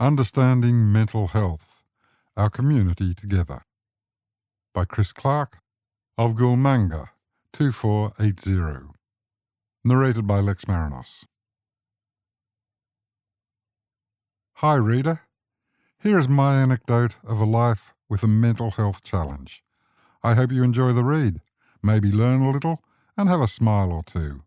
Understanding Mental Health, Our Community Together by Chris Clark of Gulmanga 2480. Narrated by Lex Marinos. Hi reader, here is my anecdote of a life with a mental health challenge. I hope you enjoy the read, maybe learn a little and have a smile or two.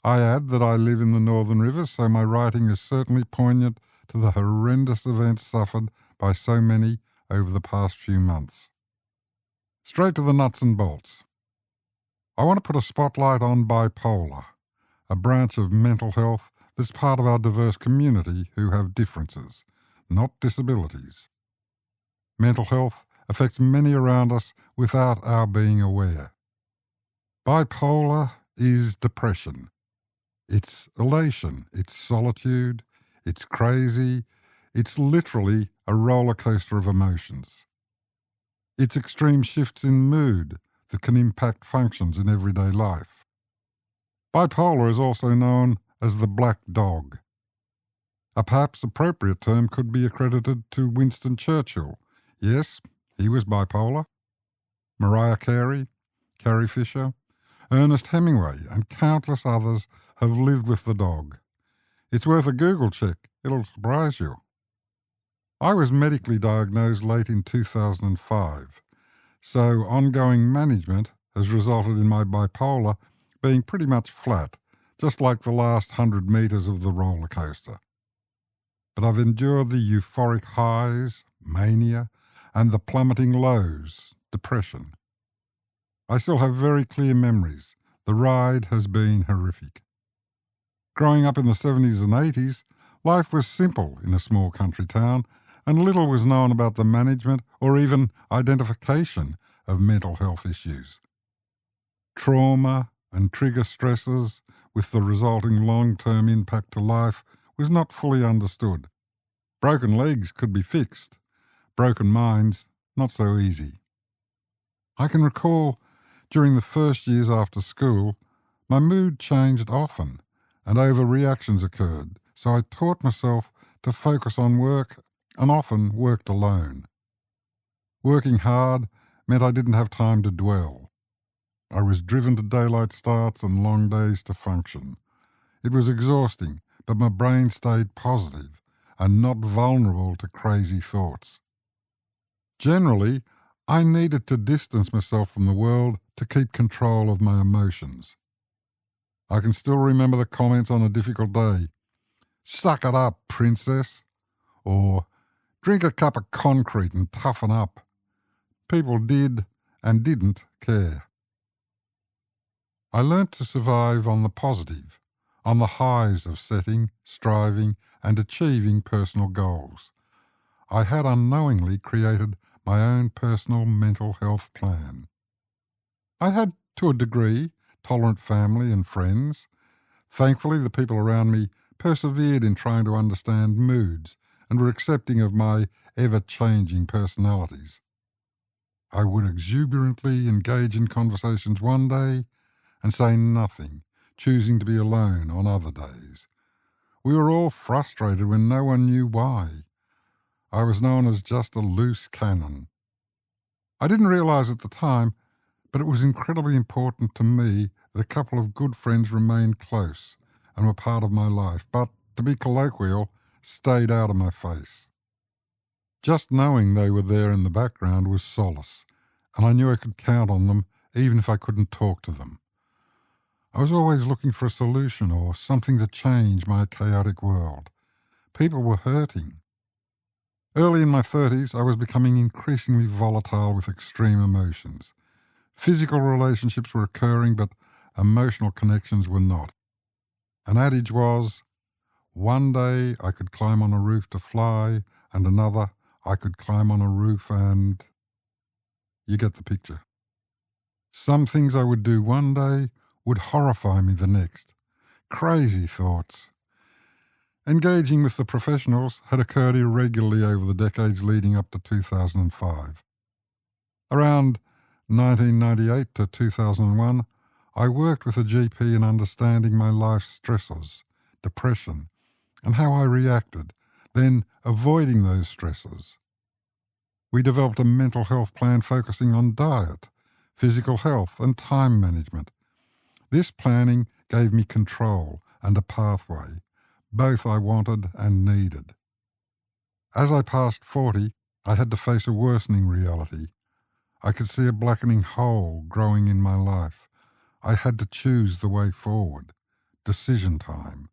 I add that I live in the Northern Rivers, so my writing is certainly poignant to the horrendous events suffered by so many over the past few months. Straight to the nuts and bolts. I want to put a spotlight on bipolar, a branch of mental health that's part of our diverse community who have differences, not disabilities. Mental health affects many around us without our being aware. Bipolar is depression. It's elation, it's solitude, it's crazy, it's literally a roller coaster of emotions. It's extreme shifts in mood that can impact functions in everyday life. Bipolar is also known as the black dog. A perhaps appropriate term could be accredited to Winston Churchill. Yes, he was bipolar. Mariah Carey, Carrie Fisher, Ernest Hemingway and countless others have lived with the dog. It's worth a Google check. It'll surprise you. I was medically diagnosed late in 2005, so ongoing management has resulted in my bipolar being pretty much flat, just like the last 100 metres of the roller coaster. But I've endured the euphoric highs, mania, and the plummeting lows, depression. I still have very clear memories. The ride has been horrific. Growing up in the 70s and 80s, life was simple in a small country town, and little was known about the management or even identification of mental health issues. Trauma and trigger stresses with the resulting long-term impact to life was not fully understood. Broken legs could be fixed. Broken minds, not so easy. I can recall during the first years after school, my mood changed often and overreactions occurred, so I taught myself to focus on work and often worked alone. Working hard meant I didn't have time to dwell. I was driven to daylight starts and long days to function. It was exhausting, but my brain stayed positive and not vulnerable to crazy thoughts. Generally, I needed to distance myself from the world to keep control of my emotions. I can still remember the comments on a difficult day. "Suck it up, princess," or "Drink a cup of concrete and toughen up." People did and didn't care. I learnt to survive on the positive, on the highs of setting, striving, and achieving personal goals. I had unknowingly created my own personal mental health plan. I had, to a degree, tolerant family and friends. Thankfully, the people around me persevered in trying to understand moods and were accepting of my ever-changing personalities. I would exuberantly engage in conversations one day and say nothing, choosing to be alone on other days. We were all frustrated when no one knew why. I was known as just a loose cannon. I didn't realize at the time, but it was incredibly important to me that a couple of good friends remained close and were part of my life, but, to be colloquial, stayed out of my face. Just knowing they were there in the background was solace, and I knew I could count on them even if I couldn't talk to them. I was always looking for a solution or something to change my chaotic world. People were hurting. Early in my 30s, I was becoming increasingly volatile with extreme emotions. Physical relationships were occurring, but emotional connections were not. An adage was, one day I could climb on a roof to fly, and another I could climb on a roof and... You get the picture. Some things I would do one day would horrify me the next. Crazy thoughts. Engaging with the professionals had occurred irregularly over the decades leading up to 2005. Around 1998 to 2001, I worked with a GP in understanding my life's stressors, depression, and how I reacted, then avoiding those stresses. We developed a mental health plan focusing on diet, physical health, and time management. This planning gave me control and a pathway, both I wanted and needed. As I passed 40, I had to face a worsening reality. I could see a blackening hole growing in my life. I had to choose the way forward. Decision time.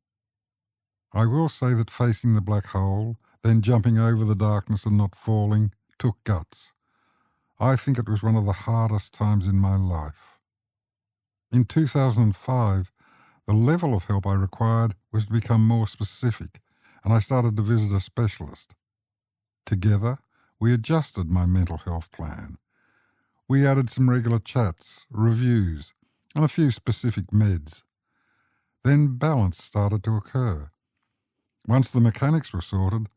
I will say that facing the black hole, then jumping over the darkness and not falling, took guts. I think it was one of the hardest times in my life. In 2005, the level of help I required was to become more specific, and I started to visit a specialist. Together, we adjusted my mental health plan. We added some regular chats, reviews, and a few specific meds. Then balance started to occur. Once the mechanics were sorted,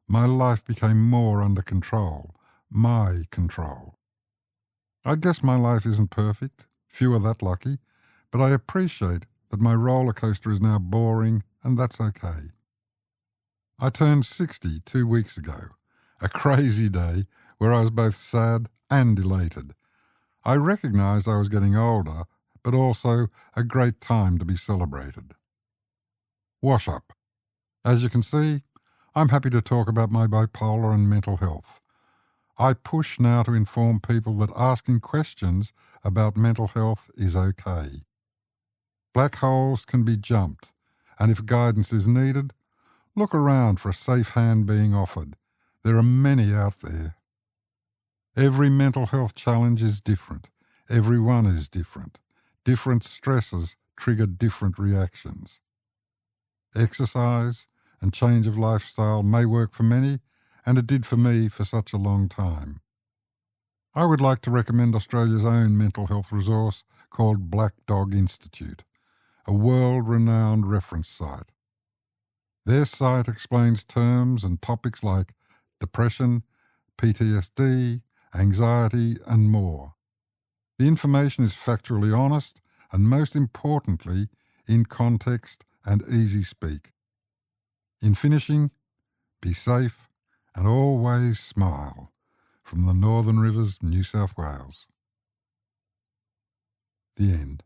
my life became more under control, my control. I guess my life isn't perfect, few are that lucky, but I appreciate that my roller coaster is now boring, and that's okay. I turned 60 2 weeks ago, a crazy day where I was both sad and elated. I recognized I was getting older, but also a great time to be celebrated. Wash up. As you can see, I'm happy to talk about my bipolar and mental health. I push now to inform people that asking questions about mental health is okay. Black holes can be jumped, and if guidance is needed, look around for a safe hand being offered. There are many out there. Every mental health challenge is different. Everyone is different. Different stresses trigger different reactions. Exercise and change of lifestyle may work for many, and it did for me for such a long time. I would like to recommend Australia's own mental health resource called Black Dog Institute, a world-renowned reference site. Their site explains terms and topics like depression, PTSD, anxiety, and more. The information is factually honest and, most importantly, in context and easy speak. In finishing, be safe and always smile. From the Northern Rivers, New South Wales. The end.